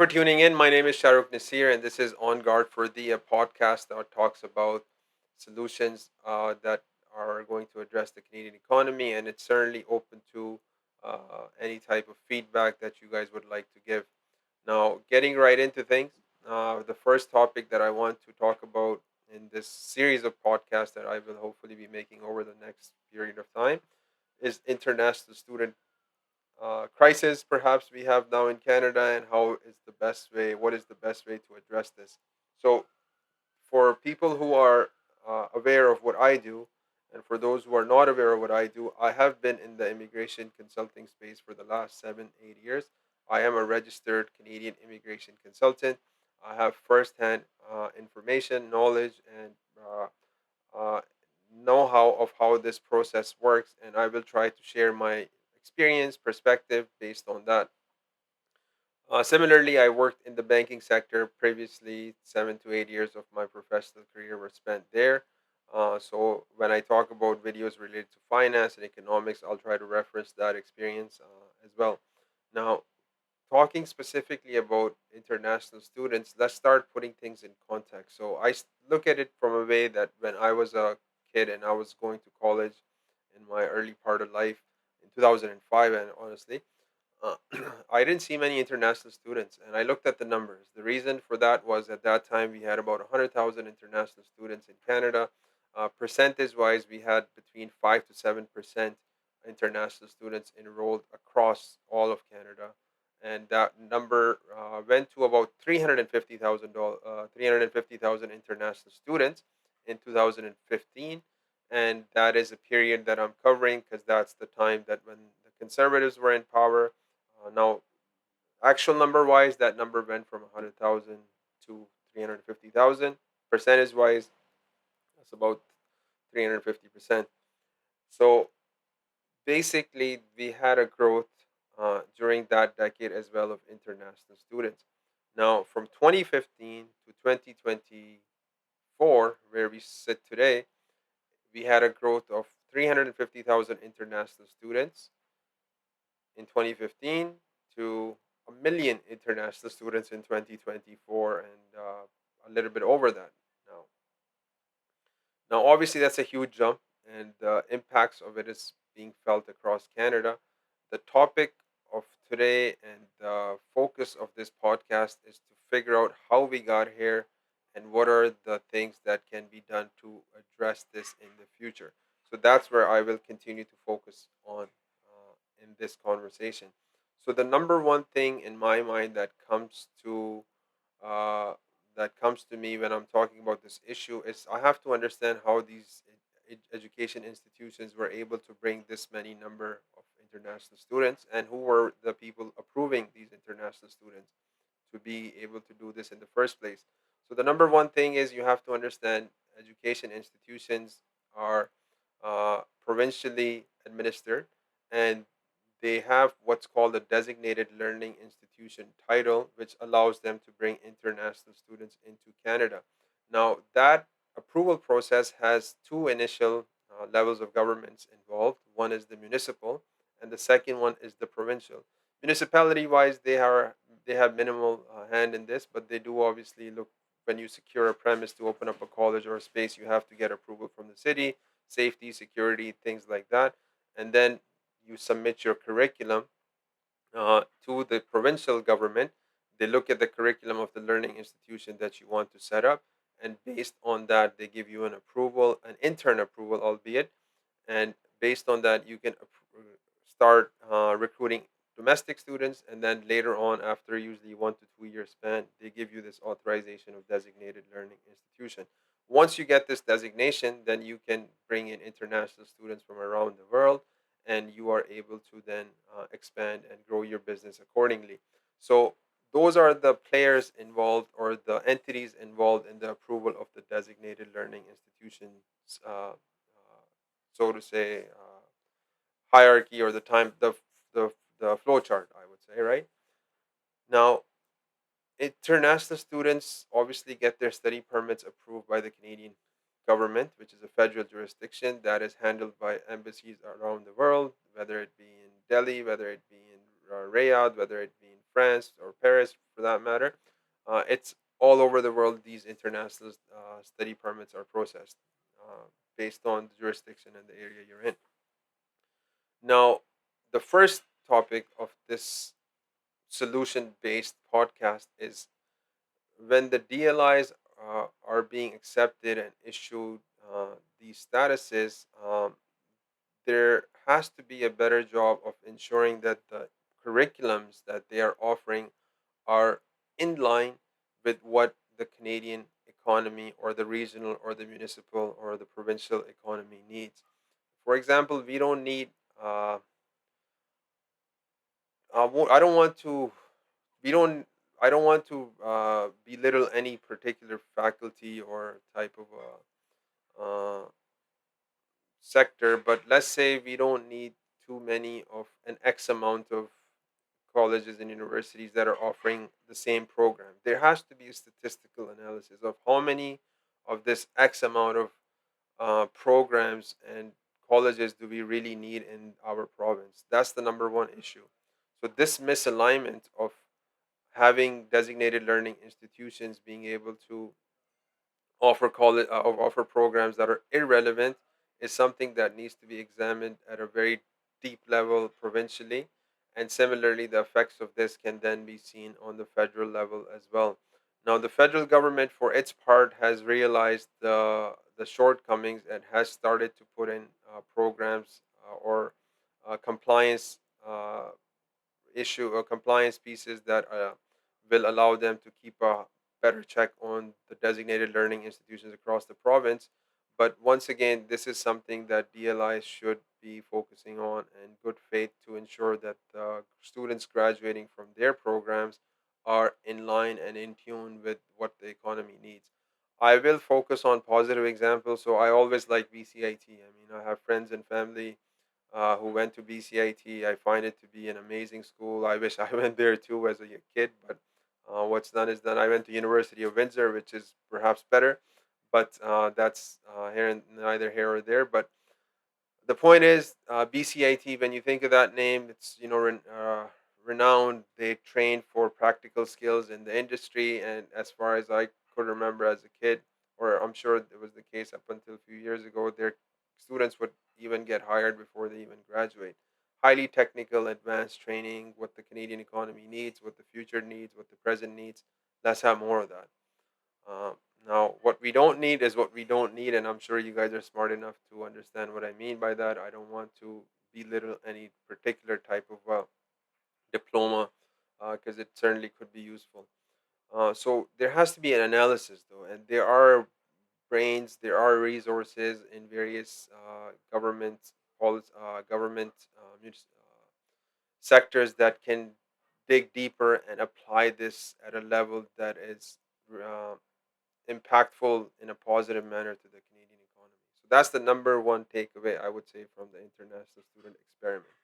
For tuning in. My name is Shahrukh Nasir, and this is On Guard for the podcast that talks about solutions that are going to address the Canadian economy. And it's certainly open to any type of feedback that you guys would like to give. Now, getting right into things, the first topic that I want to talk about in this series of podcasts that I will hopefully be making over the next period of time is international student crisis perhaps we have now in Canada, and what is the best way to address this. So, for people who are aware of what I do, and for those who are not aware of what I do, I have been in the immigration consulting space for the last 7, 8 years. I am a registered Canadian immigration consultant. I have firsthand information, knowledge, and uh, know-how of how this process works, and I will try to share my experience, perspective based on that. Similarly, I worked in the banking sector previously. 7 to 8 years of my professional career were spent there. So when I talk about videos related to finance and economics, I'll try to reference that experience as well. Now, talking specifically about international students, let's start putting things in context. So look at it from a way that when I was a kid and I was going to college in my early part of life in 2005, and honestly, uh, I didn't see many international students, and I looked at the numbers. The reason for that was at that time we had about 100,000 international students in Canada. Percentage wise, we had between 5 to 7% international students enrolled across all of Canada. And that number went to about 350,000 international students in 2015. And that is a period that I'm covering because that's the time that when the Conservatives were in power. Now, actual number wise, that number went from 100,000 to 350,000. Percentage wise, that's about 350%. So basically, we had a growth during that decade as well of international students. Now, from 2015 to 2024, where we sit today, we had a growth of 350,000 international students in 2015 to a million international students in 2024, and a little bit over that now. Now, obviously, that's a huge jump, and the impacts of it is being felt across Canada. The topic of today and the focus of this podcast is to figure out how we got here and what are the things that can be done to address this in the future. So that's where I will continue to focus on in this conversation. So the number one thing in my mind uh, that comes to me when I'm talking about this issue is I have to understand how these education institutions were able to bring this many number of international students, and who were the people approving these international students to be able to do this in the first place. So the number one thing is you have to understand education institutions are provincially administered, and they have what's called a designated learning institution title, which allows them to bring international students into Canada. Now, that approval process has two initial levels of governments involved. One is the municipal, and the second one is the provincial. Municipality wise, they have minimal hand in this, but they do obviously look when you secure a premise to open up a college or a space, you have to get approval from the city, safety, security, things like that, and then you submit your curriculum to the provincial government. They look at the curriculum of the learning institution that you want to set up, and based on that, they give you an approval, an intern approval, albeit, and based on that, you can start recruiting domestic students, and then later on, after usually 1 to 2 year span, they give you this authorization of designated learning institution. Once you get this designation, then you can bring in international students from around the world, and you are able to then expand and grow your business accordingly. So those are the players involved, or the entities involved in the approval of the designated learning institutions, so to say, hierarchy, or the flow chart, I would say, right? Now, international students obviously get their study permits approved by the Canadian government, which is a federal jurisdiction that is handled by embassies around the world, whether it be in Delhi, whether it be in Riyadh, whether it be in France or Paris for that matter. It's all over the world. These international study permits are processed based on the jurisdiction and the area you're in. Now, the first topic of this solution based podcast is when the DLIs are being accepted and issued these statuses, there has to be a better job of ensuring that the curriculums that they are offering are in line with what the Canadian economy or the regional or the municipal or the provincial economy needs. For example, we don't need. I don't want to. We don't. I don't want to belittle any particular faculty or type of sector, but let's say we don't need too many of an X amount of colleges and universities that are offering the same program. There has to be a statistical analysis of how many of this X amount of programs and colleges do we really need in our province. That's the number one issue. So this misalignment of having designated learning institutions being able to offer programs that are irrelevant is something that needs to be examined at a very deep level provincially, and similarly the effects of this can then be seen on the federal level as well. Now the federal government for its part has realized the shortcomings and has started to put in programs or compliance issue or compliance pieces that will allow them to keep a better check on the designated learning institutions across the province. But once again, this is something that DLIs should be focusing on in good faith to ensure that the students graduating from their programs are in line and in tune with what the economy needs. I will focus on positive examples. So I always like BCIT. I mean, I have friends and family who went to BCIT. I find it to be an amazing school. I wish I went there too as a kid, but what's done is done. I went to University of Windsor, which is perhaps better, but that's neither here or there. But the point is, BCIT. When you think of that name, it's renowned. They train for practical skills in the industry, and as far as I could remember as a kid, or I'm sure it was the case up until a few years ago, their students would even get hired before they even graduate. Highly technical, advanced training, what the Canadian economy needs, what the future needs, what the present needs. Let's have more of that. Um, Now, what we don't need is what we don't need, and I'm sure you guys are smart enough to understand what I mean by that. I don't want to belittle any particular type of diploma because it certainly could be useful. So there has to be an analysis, though, and there are brains, there are resources in various government sectors that can dig deeper and apply this at a level that is uh, impactful in a positive manner to the Canadian economy. So that's the number one takeaway I would say from the international student experiment.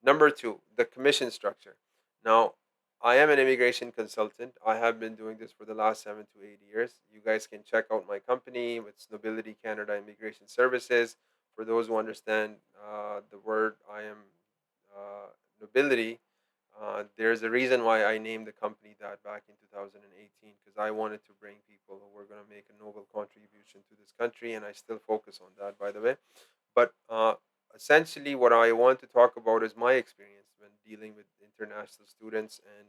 Number two, the commission structure. Now, I am an immigration consultant. I have been doing this for the last 7 to 8 years. You guys can check out my company. It's Nobility Canada Immigration Services. For those who understand the word, I am nobility. There's a reason why I named the company that back in 2018 because I wanted to bring people who were going to make a noble contribution to this country, and I still focus on that, by the way. But essentially, what I want to talk about is my experience when dealing with international students and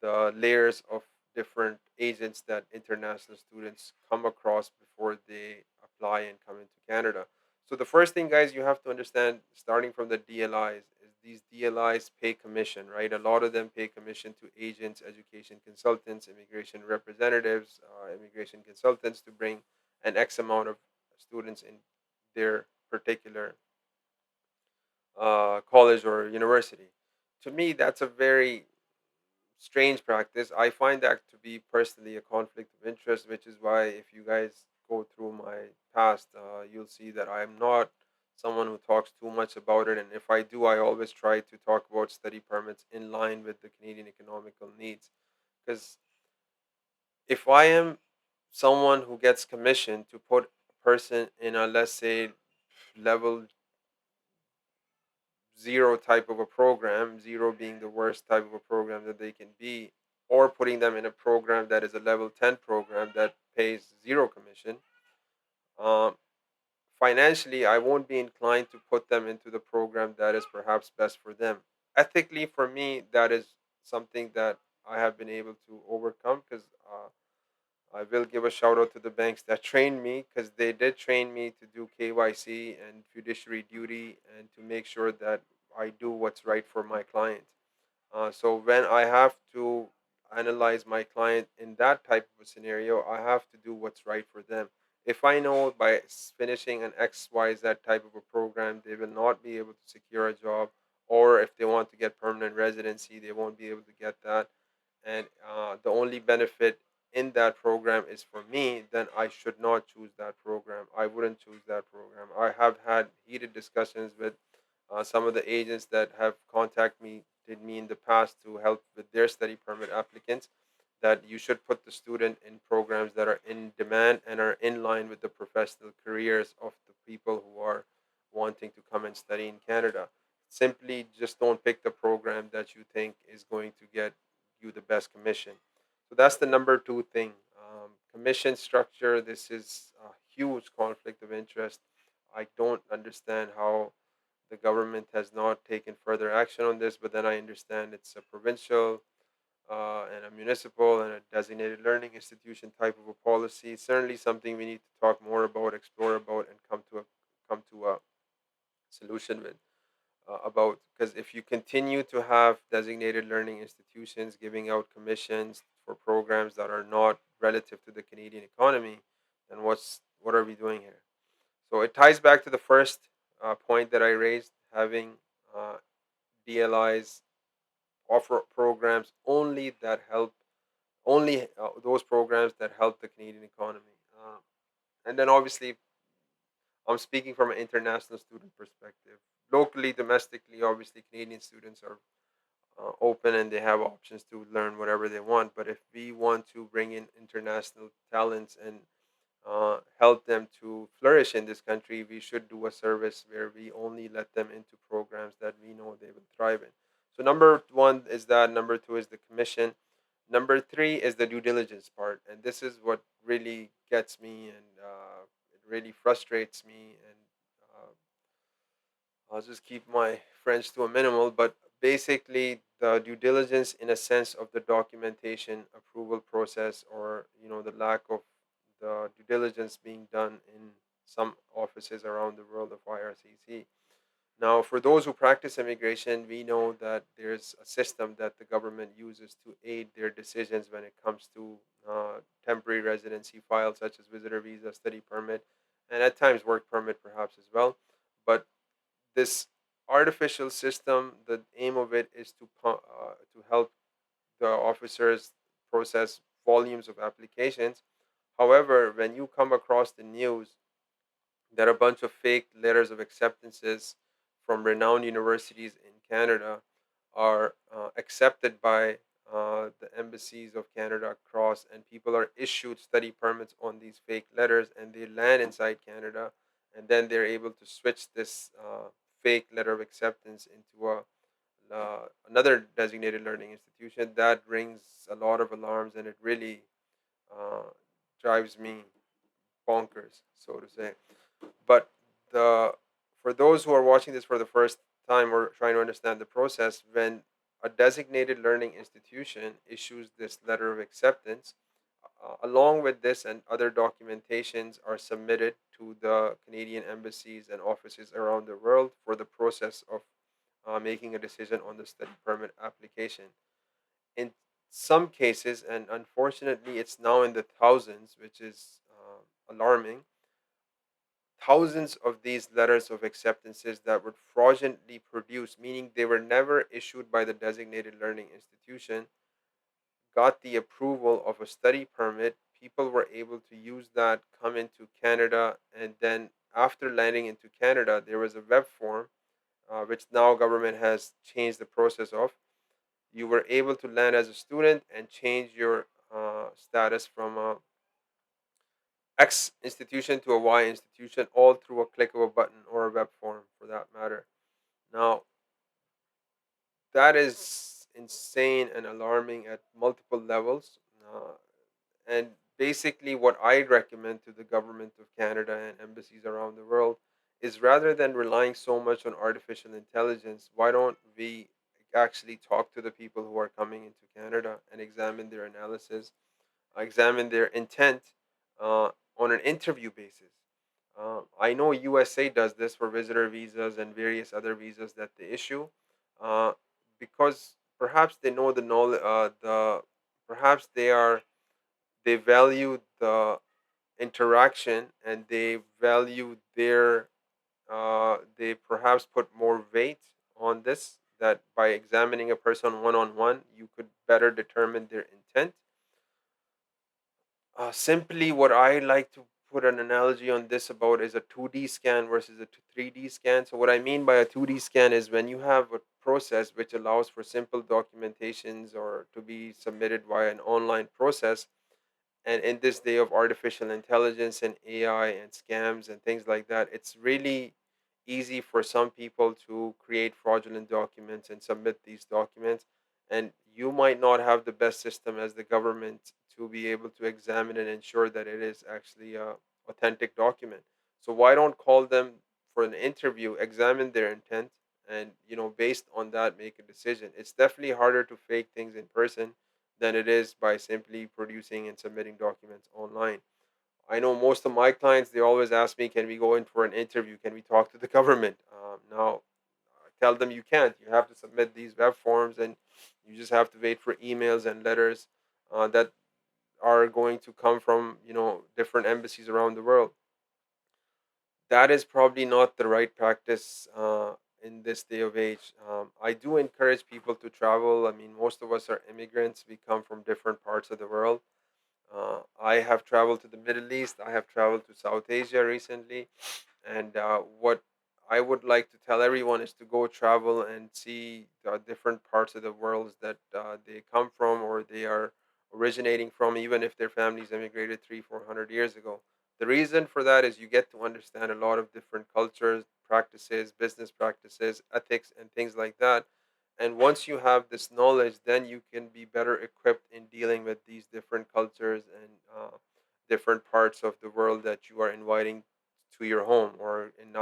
the layers of different agents that international students come across before they apply and come into Canada. So the first thing, guys, you have to understand, starting from the DLIs, is these DLIs pay commission, right? A lot of them pay commission to agents, education consultants, immigration representatives, immigration consultants to bring an X amount of students in their particular college or university. To me, that's a very strange practice. I find that to be personally a conflict of interest, which is why if you guys go through my past, you'll see that I'm not someone who talks too much about it. And if I do, I always try to talk about study permits in line with the Canadian economical needs. Because if I am someone who gets commissioned to put a person in a, let's say, level zero type of a program, zero being the worst type of a program that they can be, or putting them in a program that is a level 10 program that pays zero commission, um, financially, I won't be inclined to put them into the program that is perhaps best for them. Ethically, for me, that is something that I have been able to overcome because I will give a shout out to the banks that trained me because they did train me to do KYC and fiduciary duty and to make sure that I do what's right for my client. So when I have to analyze my client in that type of a scenario, I have to do what's right for them. If I know by finishing an XYZ type of a program, they will not be able to secure a job, or if they want to get permanent residency, they won't be able to get that, and the only benefit in that program is for me, then I should not choose that program. I wouldn't choose that program. I have had heated discussions with some of the agents that have contacted me in the past to help with their study permit applicants, that you should put the student in programs that are in demand and are in line with the professional careers of the people who are wanting to come and study in Canada. Simply just don't pick the program that you think is going to get you the best commission. So that's the number two thing. Commission structure. This is a huge conflict of interest. I don't understand how the government has not taken further action on this, but then I understand it's a provincial and a municipal and a designated learning institution type of a policy. It's certainly something we need to talk more about, explore about, and come to a solution with about, because if you continue to have designated learning institutions giving out commissions for programs that are not relative to the Canadian economy, then what are we doing here? So it ties back to the first point that I raised, having uh, DLIs offer programs only that help, only those programs that help the Canadian economy. And then obviously, I'm speaking from an international student perspective. Locally, domestically, obviously, Canadian students are open and they have options to learn whatever they want. But if we want to bring in international talents and help them to flourish in this country, we should do a service where we only let them into programs that we know they will thrive in. So, number one is that. Number two is the commission. Number three is the due diligence part. And this is what really gets me and it really frustrates me. And I'll just keep my French to a minimal, but basically the due diligence in a sense of the documentation approval process, or the lack of the due diligence being done in some offices around the world of IRCC. Now, for those who practice immigration, we know that there's a system that the government uses to aid their decisions when it comes to temporary residency files such as visitor visa, study permit, and at times work permit perhaps as well. But this artificial system, the aim of it is to help the officers process volumes of applications. However, when you come across the news that a bunch of fake letters of acceptances from renowned universities in Canada are accepted by the embassies of Canada across, and people are issued study permits on these fake letters, and they land inside Canada, and then they're able to switch this fake letter of acceptance into another designated learning institution. That rings a lot of alarms, and it really uh, drives me bonkers, so to say. But the for those who are watching this for the first time or trying to understand the process, when a designated learning institution issues this letter of acceptance, along with this and other documentations are submitted to the Canadian embassies and offices around the world for the process of making a decision on the study permit application. In some cases, and unfortunately, it's now in the thousands, which is alarming, thousands of these letters of acceptances that were fraudulently produced, meaning they were never issued by the designated learning institution, got the approval of a study permit. People were able to use that, come into Canada, and then after landing into Canada, there was a web form, which now government has changed the process of. You were able to land as a student and change your status from a X institution to a Y institution, all through a click of a button or a web form for that matter. Now, That is insane and alarming at multiple levels. And basically, what I recommend to the government of Canada and embassies around the world is, rather than relying so much on artificial intelligence, why don't we actually talk to the people who are coming into Canada and examine their analysis, examine their intent on an interview basis. I know USA does this for visitor visas and various other visas that they issue, uh, because perhaps they know the knowledge. The perhaps they value the interaction, and they value their they perhaps put more weight on this, that by examining a person one on one you could better determine their intent. Simply, what I like to put an analogy on this about is a 2D scan versus a 3D scan. So, what I mean by a 2D scan is when you have a process which allows for simple documentations or to be submitted via an online process, and in this day of artificial intelligence and AI and scams and things like that, it's really easy for some people to create fraudulent documents and submit these documents. And you might not have the best system as the government to be able to examine and ensure that it is actually a authentic document. So why don't call them for an interview, examine their intent, and based on that make a decision. It's definitely harder to fake things in person than it is by simply producing and submitting documents online. I know most of my clients, they always ask me, can we go in for an interview? Can we talk to the government? Now, I tell them you can't. You have to submit these web forms, and you just have to wait for emails and letters that are going to come from, different embassies around the world. That is probably not the right practice in this day of age. I do encourage people to travel. I mean, most of us are immigrants. We come from different parts of the world. I have traveled to the Middle East. I have traveled to South Asia recently. And what I would like to tell everyone is to go travel and see the different parts of the world that they come from or they are originating from, even if their families immigrated 300, 400 years ago. The reason for that is you get to understand a lot of different cultures, practices, business practices, ethics, and things like that. And once you have this knowledge, then you can be better equipped in dealing with these different cultures and different parts of the world that you are inviting to your home, or in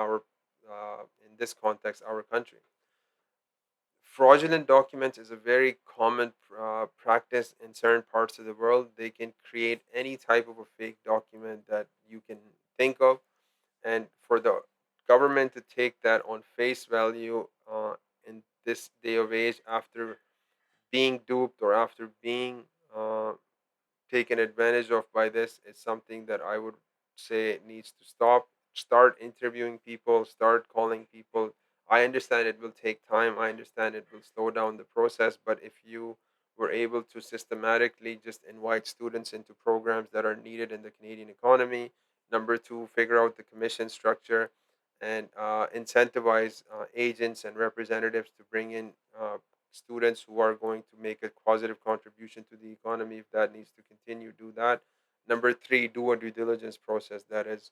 this context, our country. Fraudulent documents is a very common practice in certain parts of the world. They can create any type of a fake document that you can think of, and for the government to take that on face value in this day of age, after being duped or after being taken advantage of by this, is something that I would say it needs to stop. Start interviewing people, start calling people. I understand it will take time. I understand it will slow down the process. But if you were able to systematically just invite students into programs that are needed in the Canadian economy, number two, figure out the commission structure and incentivize agents and representatives to bring in students who are going to make a positive contribution to the economy. If that needs to continue, do that. Number three, do a due diligence process that is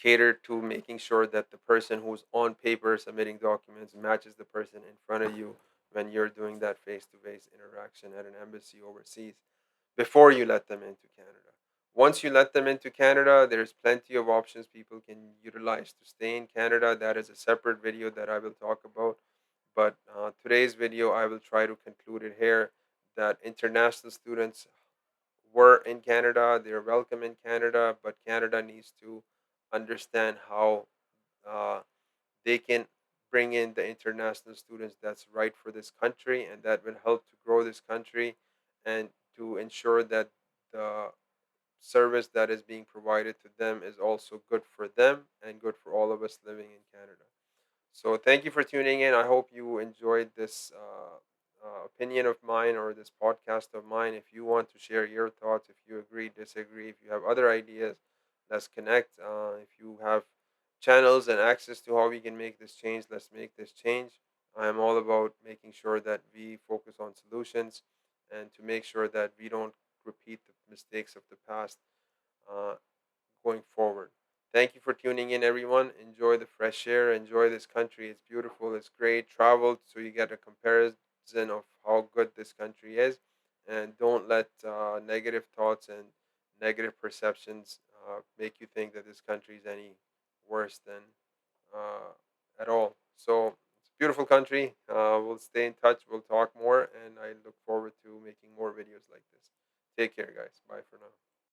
catered to making sure that the person who's on paper submitting documents matches the person in front of you when you're doing that face-to-face interaction at an embassy overseas before you let them into Canada. Once you let them into Canada, there's plenty of options people can utilize to stay in Canada. That is a separate video that I will talk about. But today's video, I will try to conclude it here, that international students were in Canada, they're welcome in Canada, but Canada needs to understand how uh, they can bring in the international students that's right for this country and that will help to grow this country and to ensure that the service that is being provided to them is also good for them and good for all of us living in Canada. So thank you for tuning in. I hope you enjoyed this opinion of mine or this podcast of mine. If you want to share your thoughts, if you agree, disagree, if you have other ideas, let's connect. If you have channels and access to how we can make this change, let's make this change. I am all about making sure that we focus on solutions and to make sure that we don't repeat the mistakes of the past uh, going forward. Thank you for tuning in, everyone. Enjoy the fresh air. Enjoy this country. It's beautiful. It's great. Travel so you get a comparison of how good this country is. And don't let negative thoughts and negative perceptions make you think that this country is any worse than uh, at all. So it's a beautiful country. We'll stay in touch. We'll talk more. And I look forward to making more videos like this. Take care, guys. Bye for now.